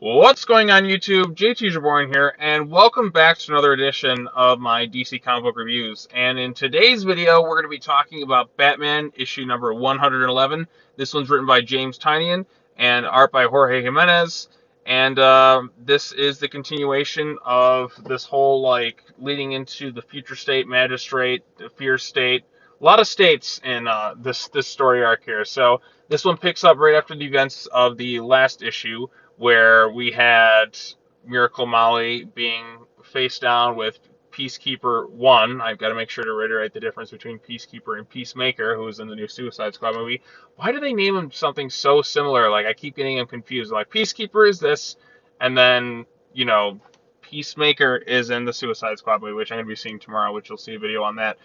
What's going on YouTube? JT's Reborn here, and welcome back to another edition of my DC comic book reviews. And in today's video, we're going to be talking about Batman issue number 111. This one's written by James Tynion and art by Jorge Jimenez. And this is the continuation of this whole, leading into the future state, magistrate, the fear state. A lot of states in this story arc here. So this one picks up right after the events of the last issue, where we had Miracle Molly being face down with Peacekeeper 1. I've got to make sure to reiterate the difference between Peacekeeper and Peacemaker, who is in the new Suicide Squad movie. Why do they name him something so similar? Like, I keep getting him confused. Like, Peacekeeper is this, and then, Peacemaker is in the Suicide Squad movie, which I'm going to be seeing tomorrow, which you'll see a video on that.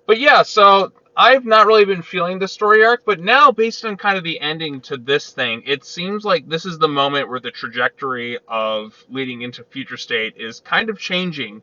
But yeah, so I've not really been feeling the story arc, but now, based on kind of the ending to this thing, it seems like this is the moment where the trajectory of leading into Future State is kind of changing,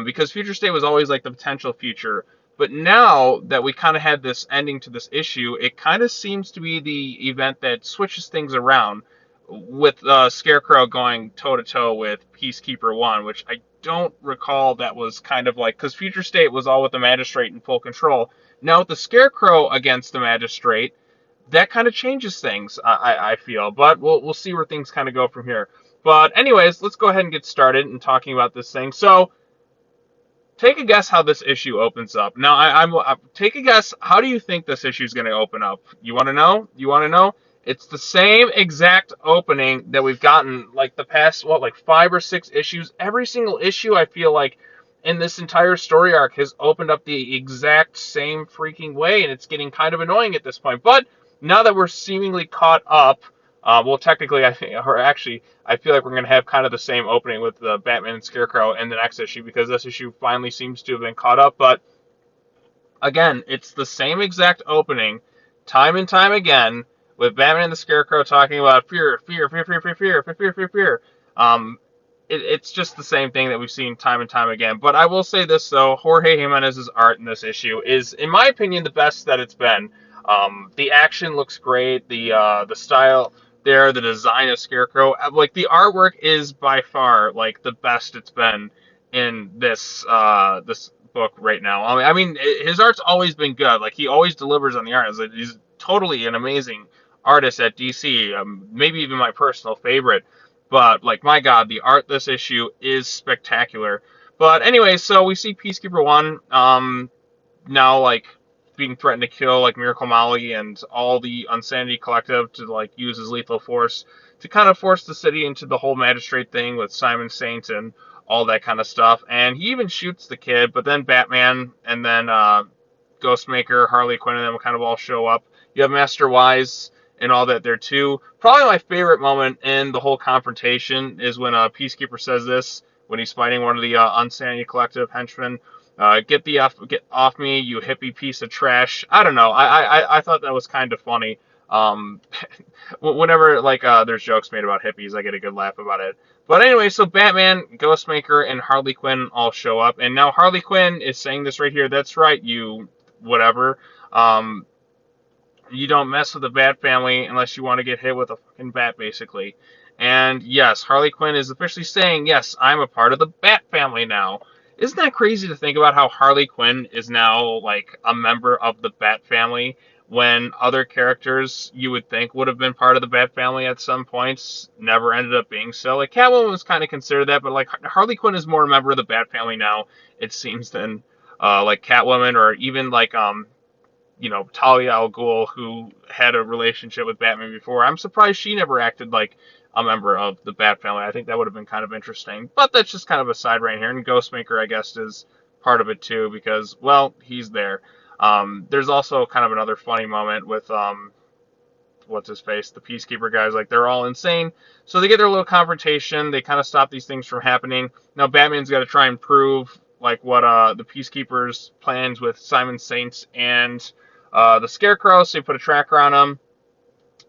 because Future State was always like the potential future, but now that we kind of had this ending to this issue, it kind of seems to be the event that switches things around, with Scarecrow going toe-to-toe with Peacekeeper 1, which I don't recall that was kind of like, because Future State was all with the Magistrate in full control. Now with the Scarecrow against the Magistrate, that kind of changes things, I feel. But we'll see where things kind of go from here. But anyways, let's go ahead and get started in talking about this thing. So, take a guess how this issue opens up. Now, take a guess. How do you think this issue is going to open up? You want to know? You want to know? It's the same exact opening that we've gotten like the past, like 5 or 6 issues. Every single issue, I feel like, in this entire story arc has opened up the exact same freaking way, and it's getting kind of annoying at this point. But now that we're seemingly caught up, well, technically, I think, or actually, I feel like we're going to have kind of the same opening with the Batman and Scarecrow in the next issue, because this issue finally seems to have been caught up. But again, it's the same exact opening, time and time again, with Batman and the Scarecrow talking about fear, fear, fear, fear, fear, fear, fear, fear, fear, fear. It's just the same thing that we've seen time and time again. But I will say this, though, Jorge Jimenez's art in this issue is, in my opinion, the best that it's been. The action looks great. The style there, the design of Scarecrow, like the artwork is by far like the best it's been in this book right now. I mean, his art's always been good. Like, he always delivers on the art. He's totally an amazing artist at DC. Maybe even my personal favorite. But, like, my God, the art this issue is spectacular. But anyway, so we see Peacekeeper 1 now, like, being threatened to kill, like, Miracle Molly and all the Unsanity Collective to, like, use his lethal force to kind of force the city into the whole Magistrate thing with Simon Saint and all that kind of stuff. And he even shoots the kid, but then Batman and then Ghostmaker, Harley Quinn, and them kind of all show up. You have Master Wise and all that there too. Probably my favorite moment in the whole confrontation is when Peacekeeper says this, when he's fighting one of the Unsanity Collective henchmen. Get off me, you hippie piece of trash. I don't know. I thought that was kind of funny. Whenever there's jokes made about hippies, I get a good laugh about it. But anyway, so Batman, Ghostmaker, and Harley Quinn all show up, and now Harley Quinn is saying this right here. That's right, you whatever. You don't mess with the Bat family unless you want to get hit with a fucking bat, basically. And yes, Harley Quinn is officially saying, yes, I'm a part of the Bat family now. Isn't that crazy to think about how Harley Quinn is now, like, a member of the Bat family, when other characters you would think would have been part of the Bat family at some points never ended up being so? Like, Catwoman was kind of considered that, but, like, Harley Quinn is more a member of the Bat family now, it seems, than, like, Catwoman, or even, like, Talia al Ghul, who had a relationship with Batman before. I'm surprised she never acted like a member of the Bat family. I think that would have been kind of interesting. But that's just kind of a side right here. And Ghostmaker, I guess, is part of it too, because, well, he's there. There's also kind of another funny moment with, what's his face? The Peacekeeper guys. Like, they're all insane. So they get their little confrontation. They kind of stop these things from happening. Now Batman's got to try and prove, like, what the Peacekeepers' plans with Simon Saint and the Scarecrow, so you put a tracker on him.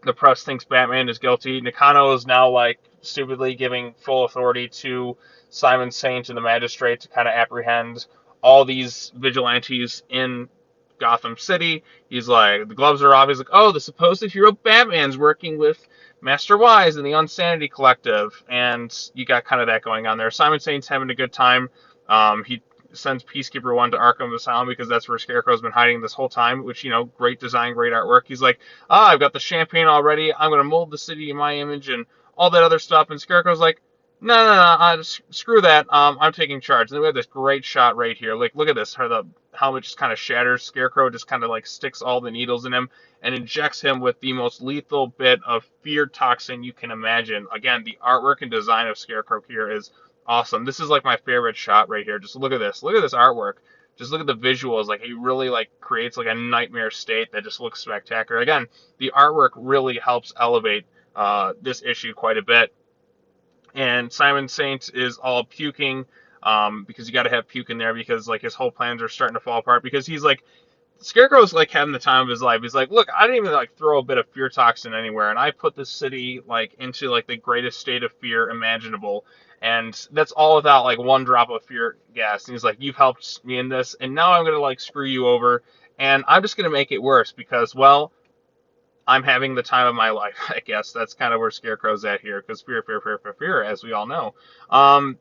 The press thinks Batman is guilty. Nakano is now, like, stupidly giving full authority to Simon Saint and the Magistrate to kind of apprehend all these vigilantes in Gotham City. He's like, the gloves are off. He's like, oh, the supposed hero Batman's working with Master Wise and the Unsanity Collective. And you got kind of that going on there. Simon Saint's having a good time. He sends Peacekeeper 1 to Arkham Asylum because that's where Scarecrow's been hiding this whole time, which, great design, great artwork. He's like, I've got the champagne already. I'm going to mold the city in my image and all that other stuff. And Scarecrow's like, no, screw that. I'm taking charge. And then we have this great shot right here. Like, look at this. The helmet just kind of shatters. Scarecrow just kind of like sticks all the needles in him and injects him with the most lethal bit of fear toxin you can imagine. Again, the artwork and design of Scarecrow here is awesome. This is like my favorite shot right here. Just look at this. Look at this artwork. Just look at the visuals. Like, he really like creates like a nightmare state that just looks spectacular. Again, the artwork really helps elevate this issue quite a bit. And Simon Saint is all puking because you got to have puke in there because like his whole plans are starting to fall apart because he's like, Scarecrow's like having the time of his life. He's like, look, I didn't even like throw a bit of fear toxin anywhere, and I put this city like into like the greatest state of fear imaginable, and that's all without like one drop of fear gas. And he's like, you've helped me in this, and now I'm gonna like screw you over, and I'm just gonna make it worse because, well, I'm having the time of my life, I guess. That's kind of where Scarecrow's at here, because fear, as we all know.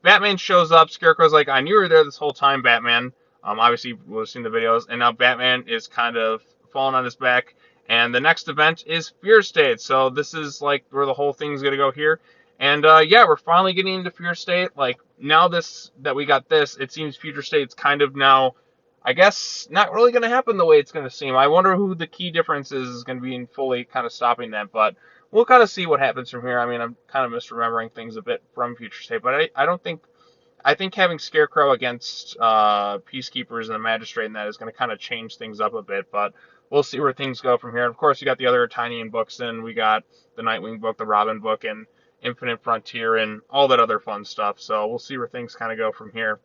Batman shows up. Scarecrow's like, I knew you were there this whole time, Batman. Obviously, we've seen the videos, and now Batman is kind of falling on his back, and the next event is Fear State, so this is, like, where the whole thing's going to go here. And, yeah, we're finally getting into Fear State. Like, now that we got this, it seems Future State's kind of now, I guess, not really going to happen the way it's going to seem. I wonder who the key difference is going to be in fully kind of stopping that, but we'll kind of see what happens from here. I mean, I'm kind of misremembering things a bit from Future State, but I think having Scarecrow against Peacekeepers and the Magistrate and that is going to kind of change things up a bit, but we'll see where things go from here. And of course, you got the other Tiny books, and we got the Nightwing book, the Robin book, and Infinite Frontier, and all that other fun stuff. So we'll see where things kind of go from here.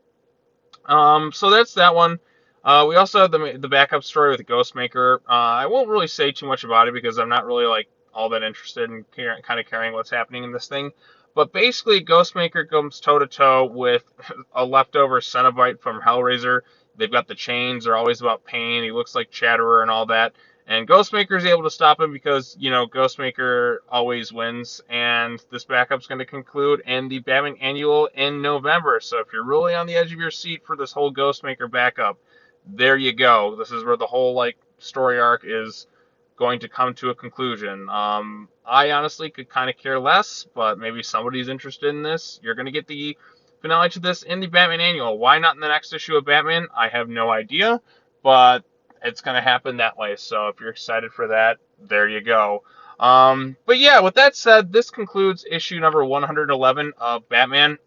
So that's that one. We also have the backup story with the Ghostmaker. I won't really say too much about it because I'm not really like all that interested in kind of caring what's happening in this thing. But basically, Ghostmaker comes toe-to-toe with a leftover Cenobite from Hellraiser. They've got the chains. They're always about pain. He looks like Chatterer and all that. And Ghostmaker is able to stop him because, Ghostmaker always wins. And this backup's going to conclude in the Batman Annual in November. So if you're really on the edge of your seat for this whole Ghostmaker backup, there you go. This is where the whole, like, story arc is going to come to a conclusion. I honestly could kind of care less, but maybe somebody's interested in this. You're going to get the finale to this in the Batman Annual. Why not in the next issue of Batman? I have no idea, but it's going to happen that way. So if you're excited for that, there you go. But yeah, with that said, this concludes issue number 111 of Batman.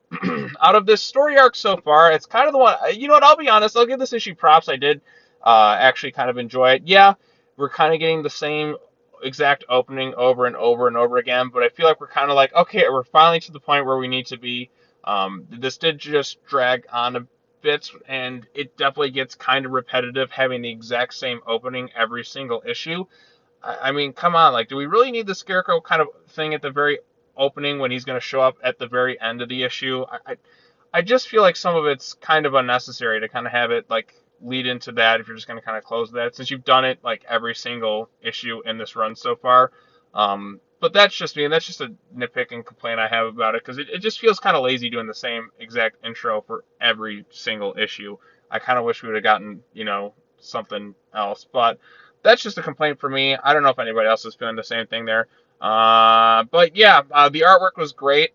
Out of this story arc so far, it's kind of the one, you know what, I'll be honest, I'll give this issue props. I did actually kind of enjoy it. Yeah, we're kind of getting the same exact opening over and over and over again, but I feel like we're kind of like, okay, we're finally to the point where we need to be. This did just drag on a bit, and it definitely gets kind of repetitive having the exact same opening every single issue. I mean, come on, like, do we really need the Scarecrow kind of thing at the very opening when he's going to show up at the very end of the issue? I just feel like some of it's kind of unnecessary to kind of have it, like, lead into that if you're just going to kind of close that, since you've done it, like, every single issue in this run so far. But that's just me, and that's just a nitpick and complaint I have about it, because it just feels kind of lazy doing the same exact intro for every single issue. I kind of wish we would have gotten, something else, but that's just a complaint for me. I don't know if anybody else is feeling the same thing there. But yeah, the artwork was great.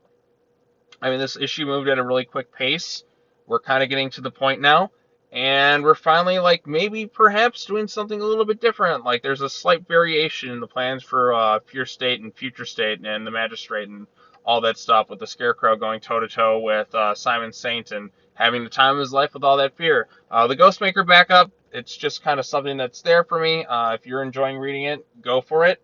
I mean, this issue moved at a really quick pace. We're kind of getting to the point now, and we're finally, like, maybe perhaps doing something a little bit different. Like, there's a slight variation in the plans for Fear State and Future State and the Magistrate and all that stuff, with the Scarecrow going toe-to-toe with Simon Saint and having the time of his life with all that fear. The Ghostmaker backup, it's just kind of something that's there for me. If you're enjoying reading it, go for it.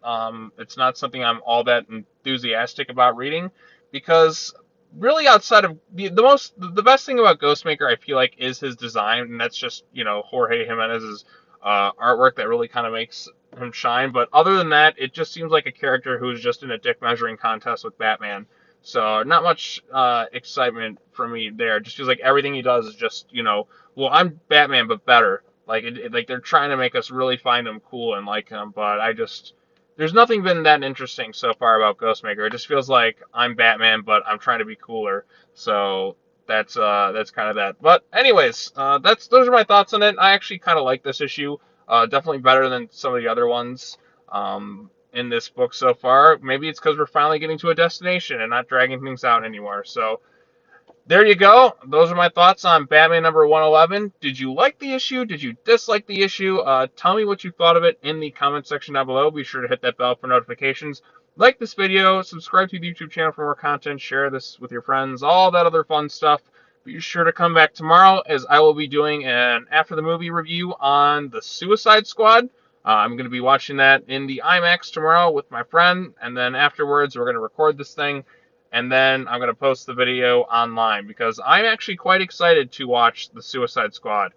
It's not something I'm all that enthusiastic about reading, because really, outside of the best thing about Ghostmaker, I feel like, is his design, and that's just, Jorge Jimenez's artwork that really kind of makes him shine. But other than that, it just seems like a character who's just in a dick measuring contest with Batman. So not much excitement for me there. It just feels like everything he does is just, well, I'm Batman, but better. Like they're trying to make us really find him cool and like him, but there's nothing been that interesting so far about Ghostmaker. It just feels like I'm Batman, but I'm trying to be cooler. So that's kind of that. But anyways, those are my thoughts on it. I actually kind of like this issue. Definitely better than some of the other ones in this book so far. Maybe it's because we're finally getting to a destination and not dragging things out anymore. So there you go. Those are my thoughts on Batman number 111. Did you like the issue? Did you dislike the issue? Tell me what you thought of it in the comment section down below. Be sure to hit that bell for notifications. Like this video, subscribe to the YouTube channel for more content, share this with your friends, all that other fun stuff. Be sure to come back tomorrow as I will be doing an after the movie review on the Suicide Squad. I'm going to be watching that in the IMAX tomorrow with my friend, and then afterwards we're going to record this thing, and then I'm going to post the video online because I'm actually quite excited to watch the Suicide Squad.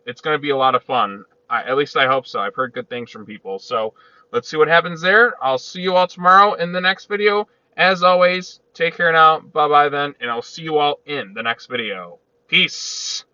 It's going to be a lot of fun. At least I hope so. I've heard good things from people. So let's see what happens there. I'll see you all tomorrow in the next video. As always, take care now. Bye-bye then, and I'll see you all in the next video. Peace.